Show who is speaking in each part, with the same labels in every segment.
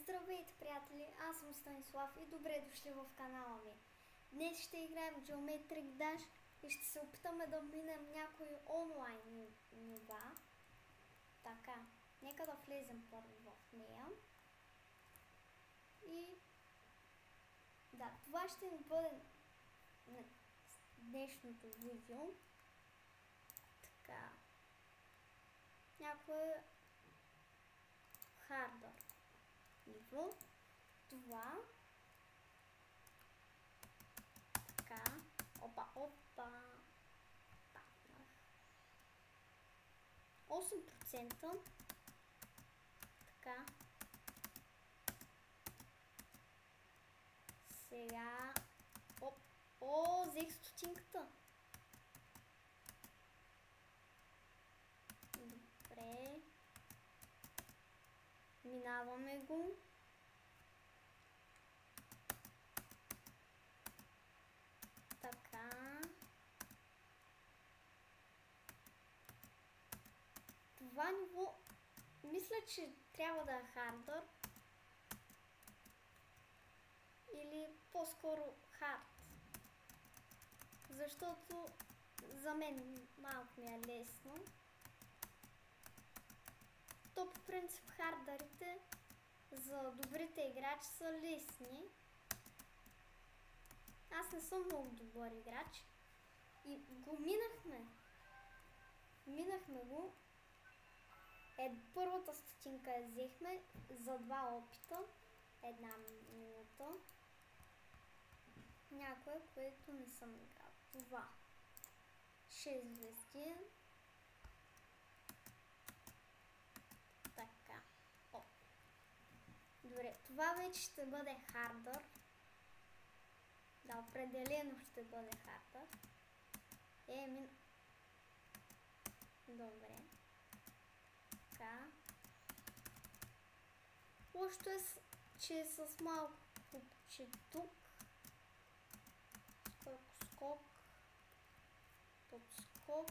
Speaker 1: Здравейте, приятели! Аз съм Станислав и добре дошли в канала ми. Днес ще играем Geometric Dash и ще се опитаме да минем някои онлайн нива. Така, нека да влезем първо в нея. И да, това ще ни бъде на днешното видео. Така, някое хардър ниво. Това. Така. Опа. Патнах. 8%. Така. Сега. О, взех стотинката. Добре. Минаваме го. Така. Това ниво мисля, че трябва да е хардър. Или по-скоро хард. Защото за мен малко ми е лесно. То по принцип хардърите за добрите играчи са лесни. Аз не съм много добър играч. И го минахме. Минахме го. Първата стотинка я взехме за 2 опита. 1 минута. Някое, което не съм играл. Това. 6 звезди. Така. Добре, това вече ще бъде хардър. Да, определено ще бъде хардър. Добре. Така. Лошото е, че е с малко купче тук. Скок. Подскок.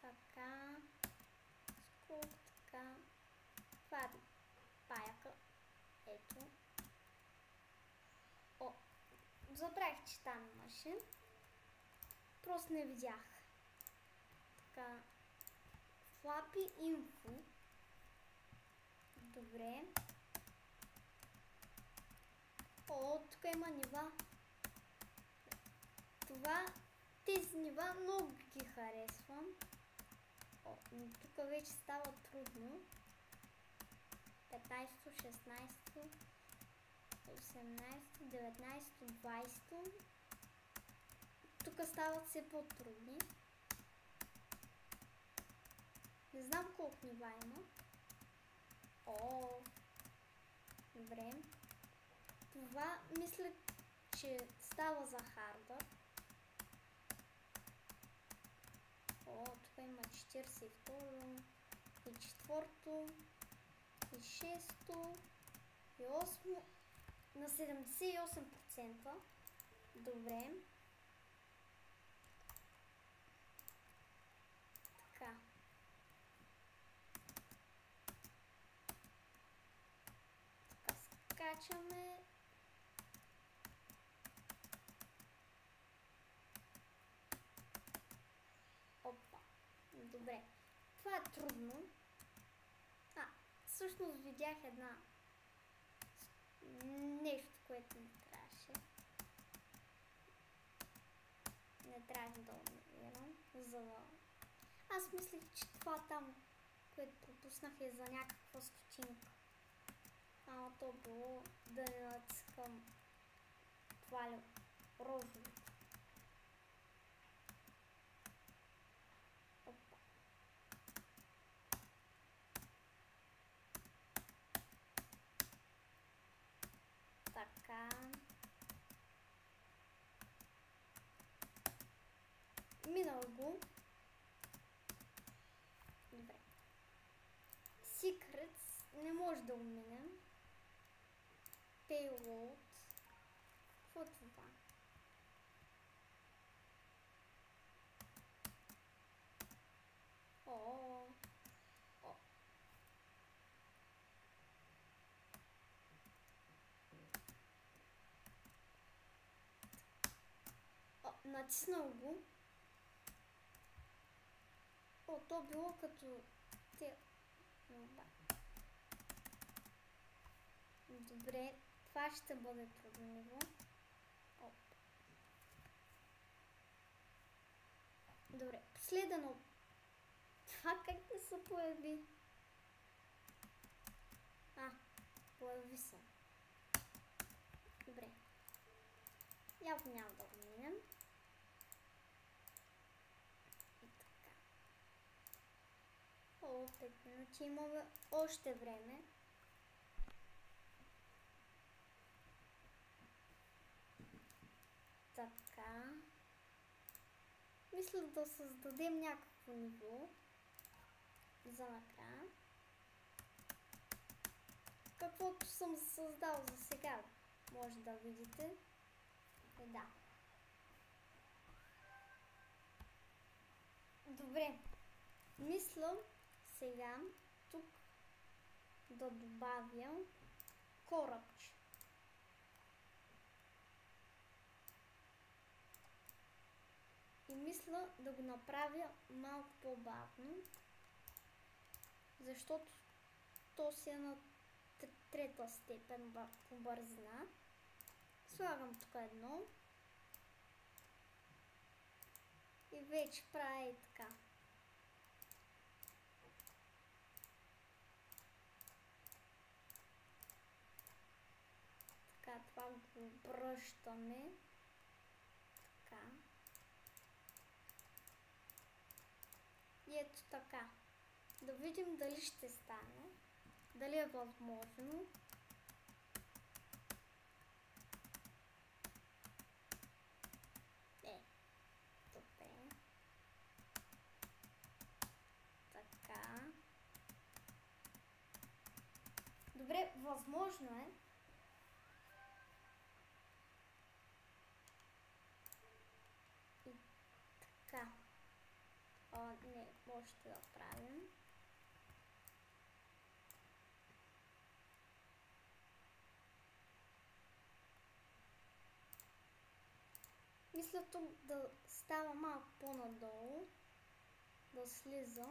Speaker 1: Така. Скок, така. Това е паяка. Ето. Забравих, че там имаше. Просто не видях. Така. Флапи инфо. Добре. Тук има нива. Тези нива много ги харесвам. Но тук вече става трудно. 15, 16, 18, 19, 20. Тук стават все по-трудни. Не знам колко нива има. Добре. Това мисля, че става за хардър. Тук има 42 и 4 и 6 и 8 на 78%. Добре. Така. Така скачаме. Опа. Добре. Това е трудно. Всъщност видях нещо, което не трябваше. Не трябваше да умирам. Аз мислих, че това там, което пропуснах, е за някаква стотинка. То било да не натискам това розово. Така. Минал го. Добре. Secrets не може да го минем. Payload. Какво е това? Натиснал го. О, то било като те... Добре, това ще бъде трудно ниво. Оп. Добре, последно. Това как да се появи? Появи се. Добре. Явно няма да го минем. И така. О, 5 минути имаме още време. Така. Мисля да създадем някакво ниво за накрая. Каквото съм създал за сега, може да видите. Да. Добре. Мисля сега тук да добавя корабче. И мисля да го направя малко по-бавно, защото то си е на трета степен по бързина. Слагам тук едно. И вече правя и така. Така, това го обръщаме. Така. И ето така. Да видим дали ще стане. Дали е възможно. Добре. Така. Добре, възможно е. И така. Не, още да правим. Мисля тук да става малко по-надолу, да слиза.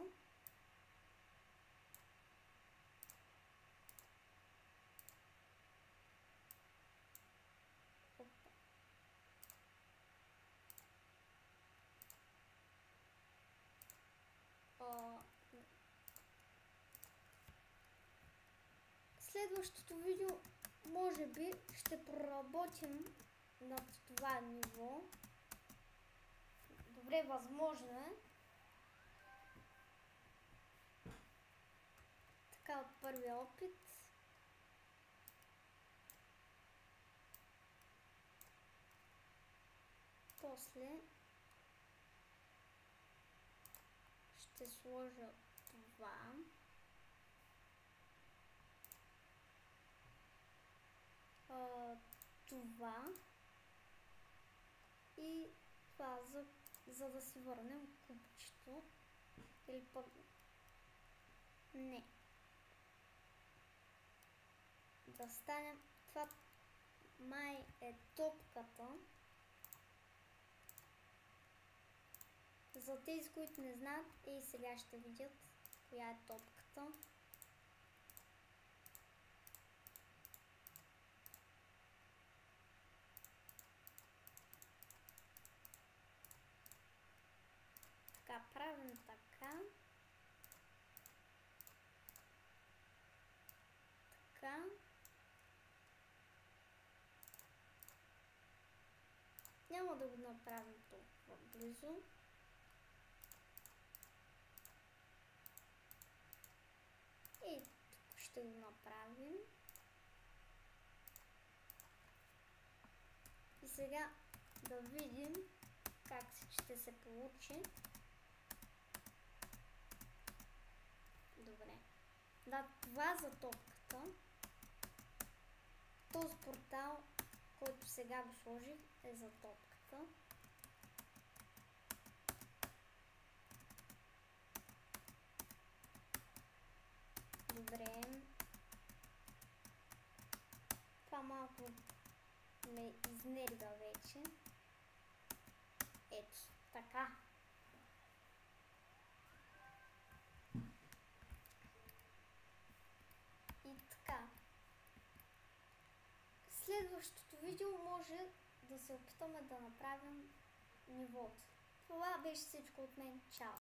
Speaker 1: Следващото видео може би ще проработим над това ниво. Добре, възможно е. Така, от първия опит. После ще сложа това. Това. И това, за да си върнем купчето. Или пък... Не. Да станем... Това май е топката. За тези, които не знаят, и сега ще видят коя е топката. Така, правим така. Така. Няма да го направим толкова близо. И тук ще го направим. И сега да видим как ще се получи. Добре. Да, това за топката. Този портал, който сега го сложих, е за топката. Добре. Това малко ме изнервя вече. Ето, така. И така. Следващото видео може да се опитаме да направим нивото. Това беше всичко от мен. Чао!